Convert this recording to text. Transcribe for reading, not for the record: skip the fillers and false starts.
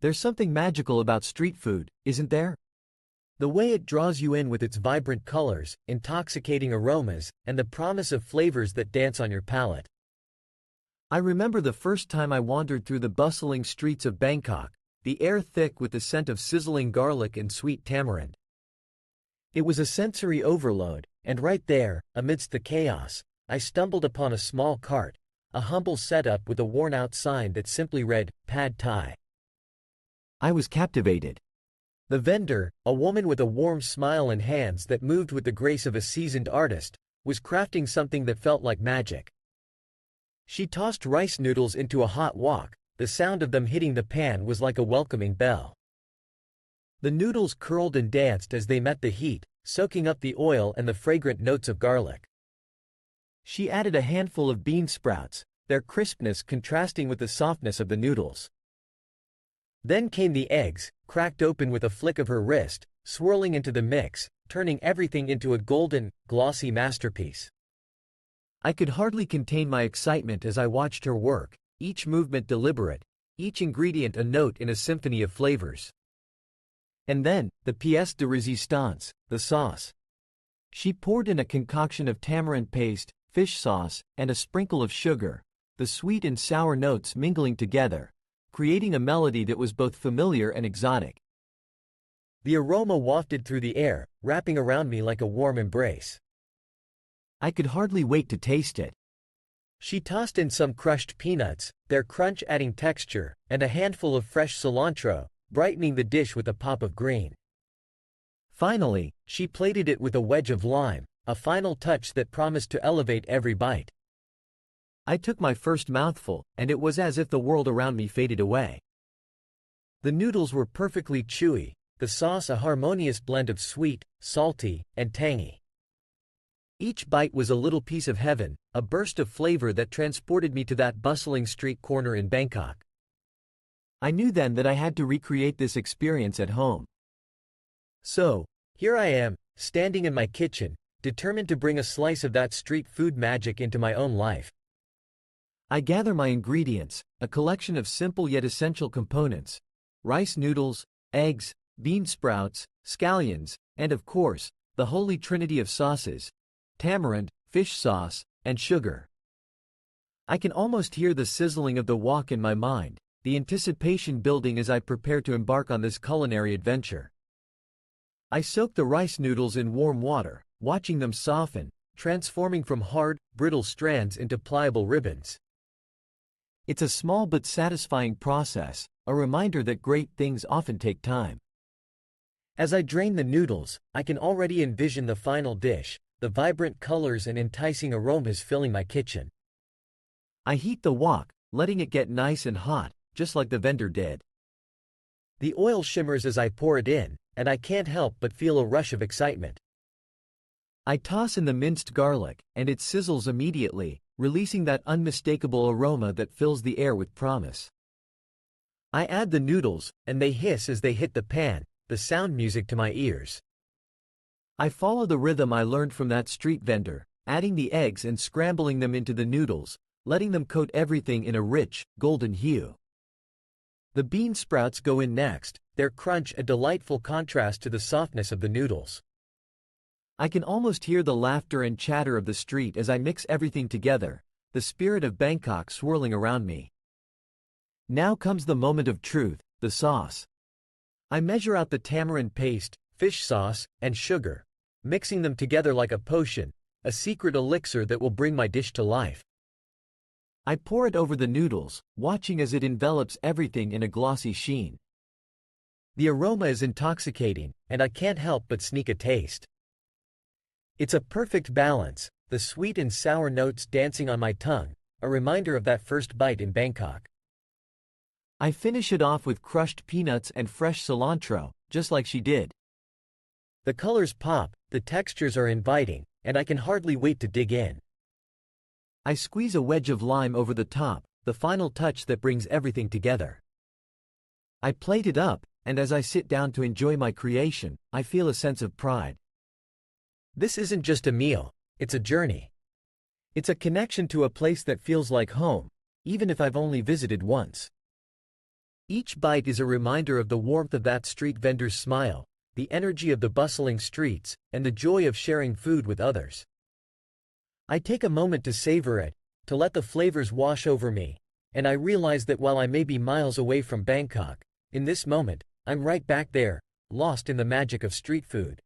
There's something magical about street food, isn't there? The way it draws you in with its vibrant colors, intoxicating aromas, and the promise of flavors that dance on your palate. I remember the first time I wandered through the bustling streets of Bangkok, the air thick with the scent of sizzling garlic and sweet tamarind. It was a sensory overload, and right there, amidst the chaos, I stumbled upon a small cart, a humble setup with a worn-out sign that simply read, Pad Thai. I was captivated. The vendor, a woman with a warm smile and hands that moved with the grace of a seasoned artist, was crafting something that felt like magic. She tossed rice noodles into a hot wok. The sound of them hitting the pan was like a welcoming bell. The noodles curled and danced as they met the heat, soaking up the oil and the fragrant notes of garlic. She added a handful of bean sprouts, their crispness contrasting with the softness of the noodles. Then came the eggs, cracked open with a flick of her wrist, swirling into the mix, turning everything into a golden, glossy masterpiece. I could hardly contain my excitement as I watched her work, each movement deliberate, each ingredient a note in a symphony of flavors. And then, the pièce de résistance, the sauce. She poured in a concoction of tamarind paste, fish sauce, and a sprinkle of sugar, the sweet and sour notes mingling together, creating a melody that was both familiar and exotic. The aroma wafted through the air, wrapping around me like a warm embrace. I could hardly wait to taste it. She tossed in some crushed peanuts, their crunch adding texture, and a handful of fresh cilantro, brightening the dish with a pop of green. Finally, she plated it with a wedge of lime, a final touch that promised to elevate every bite. I took my first mouthful, and it was as if the world around me faded away. The noodles were perfectly chewy, the sauce a harmonious blend of sweet, salty, and tangy. Each bite was a little piece of heaven, a burst of flavor that transported me to that bustling street corner in Bangkok. I knew then that I had to recreate this experience at home. So, here I am, standing in my kitchen, determined to bring a slice of that street food magic into my own life. I gather my ingredients, a collection of simple yet essential components: rice noodles, eggs, bean sprouts, scallions, and of course, the holy trinity of sauces: tamarind, fish sauce, and sugar. I can almost hear the sizzling of the wok in my mind, the anticipation building as I prepare to embark on this culinary adventure. I soak the rice noodles in warm water, watching them soften, transforming from hard, brittle strands into pliable ribbons. It's a small but satisfying process, a reminder that great things often take time. As I drain the noodles, I can already envision the final dish, the vibrant colors and enticing aromas filling my kitchen. I heat the wok, letting it get nice and hot, just like the vendor did. The oil shimmers as I pour it in, and I can't help but feel a rush of excitement. I toss in the minced garlic, and it sizzles immediately, releasing that unmistakable aroma that fills the air with promise. I add the noodles, and they hiss as they hit the pan, the sound music to my ears. I follow the rhythm I learned from that street vendor, adding the eggs and scrambling them into the noodles, letting them coat everything in a rich, golden hue. The bean sprouts go in next, their crunch a delightful contrast to the softness of the noodles. I can almost hear the laughter and chatter of the street as I mix everything together, the spirit of Bangkok swirling around me. Now comes the moment of truth, the sauce. I measure out the tamarind paste, fish sauce, and sugar, mixing them together like a potion, a secret elixir that will bring my dish to life. I pour it over the noodles, watching as it envelops everything in a glossy sheen. The aroma is intoxicating, and I can't help but sneak a taste. It's a perfect balance, the sweet and sour notes dancing on my tongue, a reminder of that first bite in Bangkok. I finish it off with crushed peanuts and fresh cilantro, just like she did. The colors pop, the textures are inviting, and I can hardly wait to dig in. I squeeze a wedge of lime over the top, the final touch that brings everything together. I plate it up, and as I sit down to enjoy my creation, I feel a sense of pride. This isn't just a meal, it's a journey. It's a connection to a place that feels like home, even if I've only visited once. Each bite is a reminder of the warmth of that street vendor's smile, the energy of the bustling streets, and the joy of sharing food with others. I take a moment to savor it, to let the flavors wash over me, and I realize that while I may be miles away from Bangkok, in this moment, I'm right back there, lost in the magic of street food.